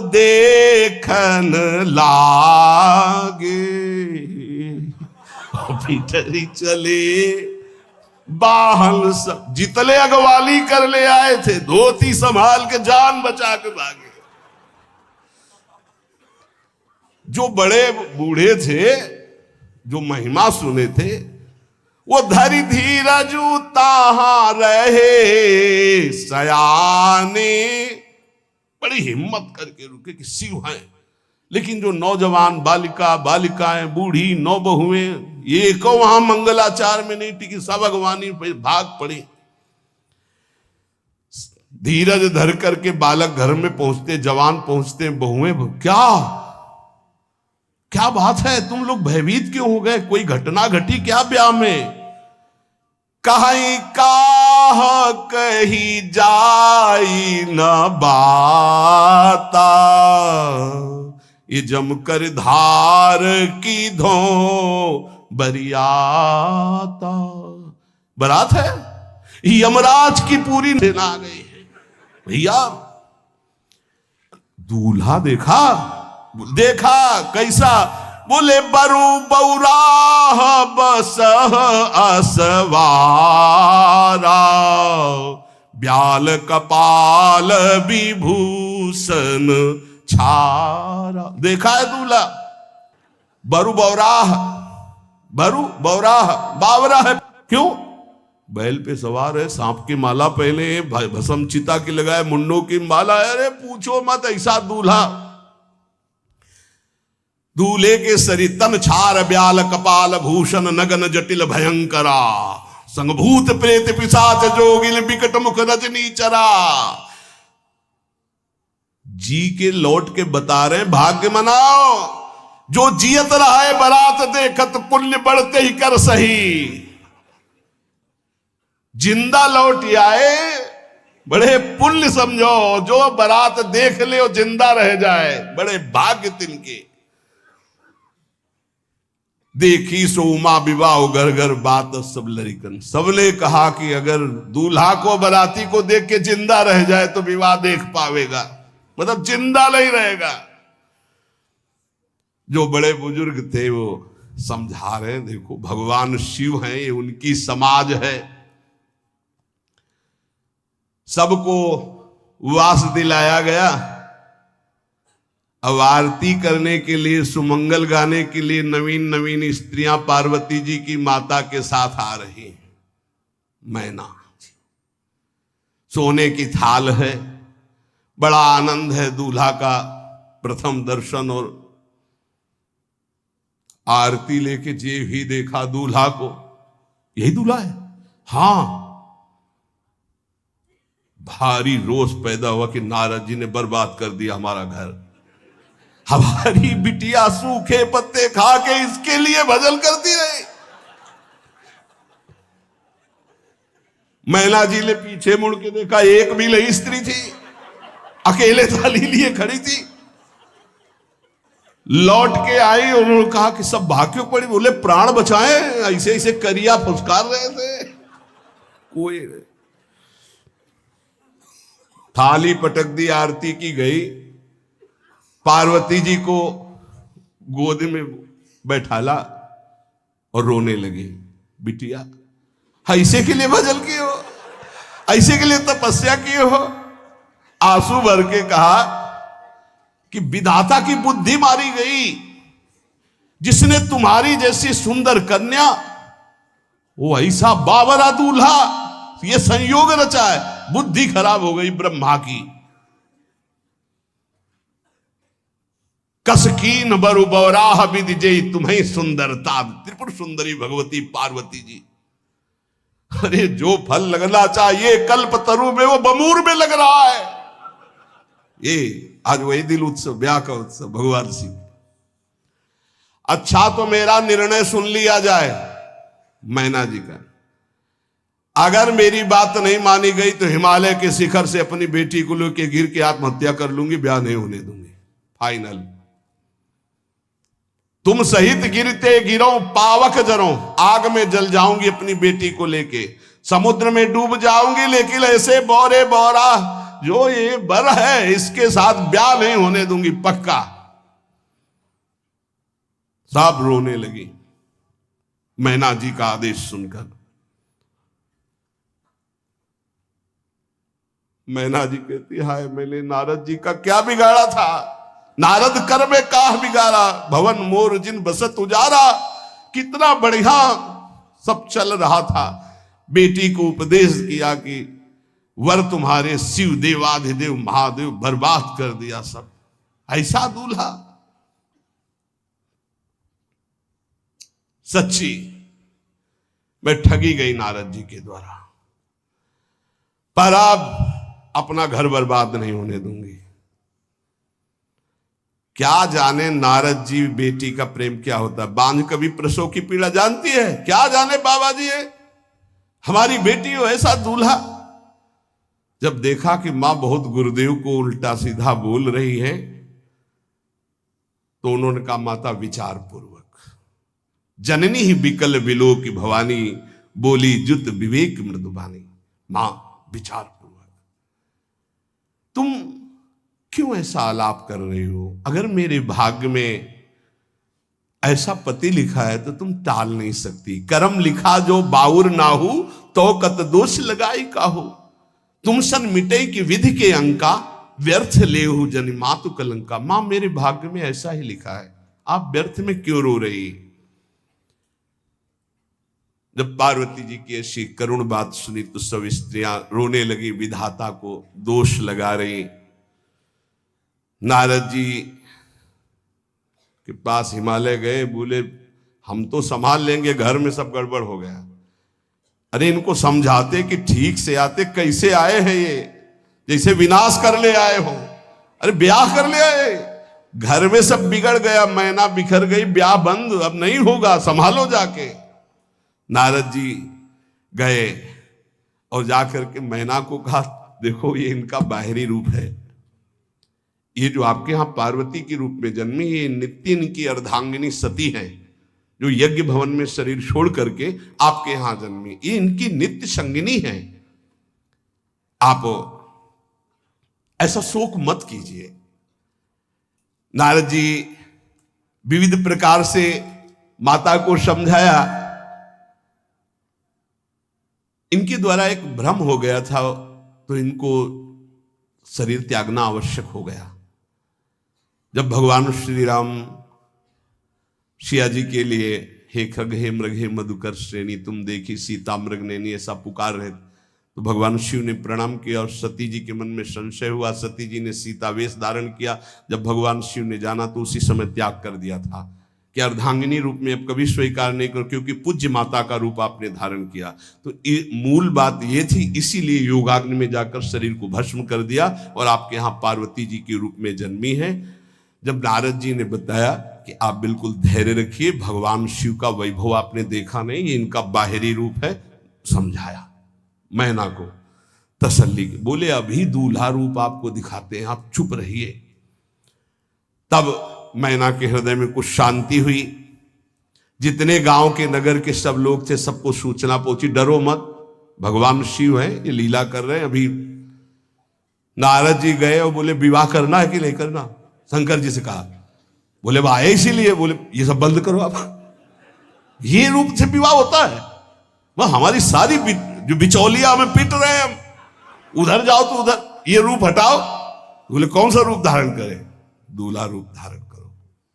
देखन लागे, भीतरी चले बाहन सब। जितने अगवाली कर ले आए थे, धोती संभाल के जान बचा के भागे। जो बड़े बूढ़े थे, जो महिमा सुने थे, वो धरि धीरज ताहां रहे सयाने, बड़ी हिम्मत करके रुके कि शिव हैं। लेकिन जो नौजवान बालिका, बालिकाएं, बूढ़ी, नौबहुएं, ये को वहां मंगलाचार में नहीं टिकी, सब अगवानी पे भाग पड़ी। धीरज धर करके बालक घर में पहुंचते, जवान पहुंचते, बहुएं, क्या बात है, तुम लोग भयभीत क्यों हो गए? कोई घटना घटी क्या ब्याह में? कहीं काह कही जाई न बाता, ये जमकर धार की धो बरियाता। बरात है, यमराज की पूरी सेना आ गई है। भैया दूल्हा देखा कैसा? बोले बरु बौराह बसह असवारा, ब्याल कपाल विभूषण छारा। देखा है दूल्हा? बरु बौराह, बावरा है। क्यों? बैल पे सवार है, सांप की माला पहने, भस्म चिता की लगाए, मुंडों की माला। अरे पूछो मत, ऐसा दूल्हा। दूल्हे के शरीर तन छार ब्याल कपाल भूषण नगन जटिल भयंकरा, संगभूत प्रेत पिशाच जोगिन बिकट मुख रजनी चरा। जी के लौट के बता रहे, भाग्य मनाओ, जो जियत रहा है बरात देखत, पुण्य बढ़ते ही कर सही। जिंदा लौट आए, बड़े पुण्य समझो। जो बरात देख ले वो जिंदा रह जाए, बड़े भाग्य तिनके। देखी सोमा विवाह घर घर बात सब लड़िकन। सबने कहा कि अगर दूल्हा को बराती को देख के जिंदा रह जाए तो विवाह देख पावेगा, मतलब जिंदा नहीं रहेगा। जो बड़े बुजुर्ग थे वो समझा रहे हैं, देखो भगवान शिव हैं, ये उनकी समाज है। सबको वास दिलाया गया। अब आरती करने के लिए, सुमंगल गाने के लिए नवीन नवीन स्त्रियां पार्वती जी की माता के साथ आ रही हैं। मैना सोने की थाल है, बड़ा आनंद है। दूल्हा का प्रथम दर्शन और आरती लेके जे भी देखा दूल्हा को, यही दूल्हा है। हाँ, भारी रोष पैदा हुआ कि नारद जी ने बर्बाद कर दिया हमारा घर। हमारी बिटिया सूखे पत्ते खा के इसके लिए भजन करती रही। मैना जी ने पीछे मुड़ के देखा, एक भी नहीं स्त्री थी, अकेले थाली लिए खड़ी थी। लौट के आई, उन्होंने कहा कि सब भाग्य पड़ी। बोले प्राण बचाए, ऐसे ऐसे करिया फुसकार रहे थे। कोई थाली पटक दी, आरती की गई। पार्वती जी को गोद में बैठाला और रोने लगी। बिटिया ऐसे के लिए भजन किए हो, ऐसे के लिए तपस्या किए हो? आंसू भर के कहा कि विधाता की बुद्धि मारी गई। जिसने तुम्हारी जैसी सुंदर कन्या, वो ऐसा बावरा दूल्हा, ये संयोग रचा है। बुद्धि खराब हो गई ब्रह्मा की। कसकीन बरु बौराह विधि जय तुम्हें सुंदरता। त्रिपुर सुंदरी भगवती पार्वती जी। अरे जो फल लगना चाहिए कल्प तरु में, वो बमूर में लग रहा है। ये आज वही दिल उत्सव, ब्याह का उत्सव भगवान शिव। अच्छा तो मेरा निर्णय सुन लिया जाए मैना जी का। अगर मेरी बात नहीं मानी गई तो हिमालय के शिखर से अपनी बेटी को लेकर गिर के आत्महत्या कर लूंगी, ब्याह नहीं होने दूंगी। फाइनल। तुम सहित गिरते गिरो पावक जरो, आग में जल जाऊंगी अपनी बेटी को लेके, समुद्र में डूब जाऊंगी, लेकिन ऐसे बोरे बोरा जो ये बर है इसके साथ ब्याह नहीं होने दूंगी पक्का। सब रोने लगी मैना जी का आदेश सुनकर। मैना जी कहती हाय मैंने नारद जी का क्या बिगाड़ा था, नारद कर में काह बिगाड़ा, भवन मोर जिन बसत उजारा। कितना बढ़िया सब चल रहा था, बेटी को उपदेश किया कि वर तुम्हारे शिव देवाधिदेव महादेव, बर्बाद कर दिया सब। ऐसा दूल्हा, सच्ची मैं ठगी गई नारद जी के द्वारा, पर अब अपना घर बर्बाद नहीं होने दूंगी। क्या जाने नारद जी बेटी का प्रेम क्या होता है। बांझ कभी प्रसव की पीड़ा जानती है, क्या जाने बाबा जी है हमारी बेटी हो ऐसा दूल्हा। जब देखा कि मां बहुत गुरुदेव को उल्टा सीधा बोल रही है तो उन्होंने कहा माता विचार पूर्वक। जननी ही बिकल बिलो की भवानी, बोली जुत विवेक मृदुबानी। मां विचार पूर्वक, तुम क्यों ऐसा आलाप कर रही हो। अगर मेरे भाग्य में ऐसा पति लिखा है तो तुम टाल नहीं सकती। कर्म लिखा जो बाउर नाहू, तो कत दोष लगाई काहू। तुम सन मिटे की विधि के अंका, व्यर्थ लेहु जनि मातु कलंका। मां मेरे भाग्य में ऐसा ही लिखा है, आप व्यर्थ में क्यों रो रही। जब पार्वती जी की ऐसी करुण बात सुनी तो सब स्त्रियां रोने लगी, विधाता को दोष लगा रही। नारद जी के पास हिमालय गए, बोले हम तो संभाल लेंगे, घर में सब गड़बड़ हो गया। अरे इनको समझाते कि ठीक से आते, कैसे आए हैं ये, जैसे विनाश कर ले आए हो। अरे ब्याह कर ले आए, घर में सब बिगड़ गया, मैना बिखर गई, ब्याह बंद, अब नहीं होगा, संभालो जाके। नारद जी गए और जाकर के मैना को कहा देखो ये इनका बाहरी रूप है, ये जो आपके यहां पार्वती के रूप में जन्मी, ये नित्य इनकी अर्धांगिनी सती है, जो यज्ञ भवन में शरीर छोड़ करके आपके यहां जन्मी, ये इनकी नित्य संगिनी है। आप ऐसा शोक मत कीजिए। नारद जी विविध प्रकार से माता को समझाया। इनके द्वारा एक भ्रम हो गया था तो इनको शरीर त्यागना आवश्यक हो गया। जब भगवान श्री राम सिया जी के लिए हे खग हे मृग हे मधुकर श्रेणी, तुम देखी सीता मृग नैनी ऐसा पुकार रहे, तो भगवान शिव ने प्रणाम किया और सती जी के मन में संशय हुआ। सती जी ने सीता वेश धारण किया। जब भगवान शिव ने जाना तो उसी समय त्याग कर दिया था कि अर्धांगिनी रूप में अब कभी स्वीकार नहीं करो, क्योंकि पूज्य माता का रूप आपने धारण किया। तो मूल बात ये थी, इसीलिए योगाग्नि में जाकर शरीर को भस्म कर दिया और आपके यहाँ पार्वती जी के रूप में जन्मी है। जब नारद जी ने बताया कि आप बिल्कुल धैर्य रखिए, भगवान शिव का वैभव आपने देखा नहीं, ये इनका बाहरी रूप है, समझाया मैना को तसल्ली के। बोले अभी दूल्हा रूप आपको दिखाते हैं, आप चुप रहिए। तब मैना के हृदय में कुछ शांति हुई। जितने गांव के नगर के सब लोग थे सबको सूचना पहुंची, डरो मत, भगवान शिव है, ये लीला कर रहे हैं। अभी नारद जी गए और बोले विवाह करना है कि नहीं करना, शंकर जी से कहा। बोले वह आए इसीलिए, बोले ये सब बंद करो आप, ये रूप से विवाह होता है, वह हमारी सारी जो बिचौलिया हमें पीट रहे हैं, हम उधर जाओ तो उधर, ये रूप हटाओ। बोले कौन सा रूप धारण करें, दूल्हा रूप धारण करो।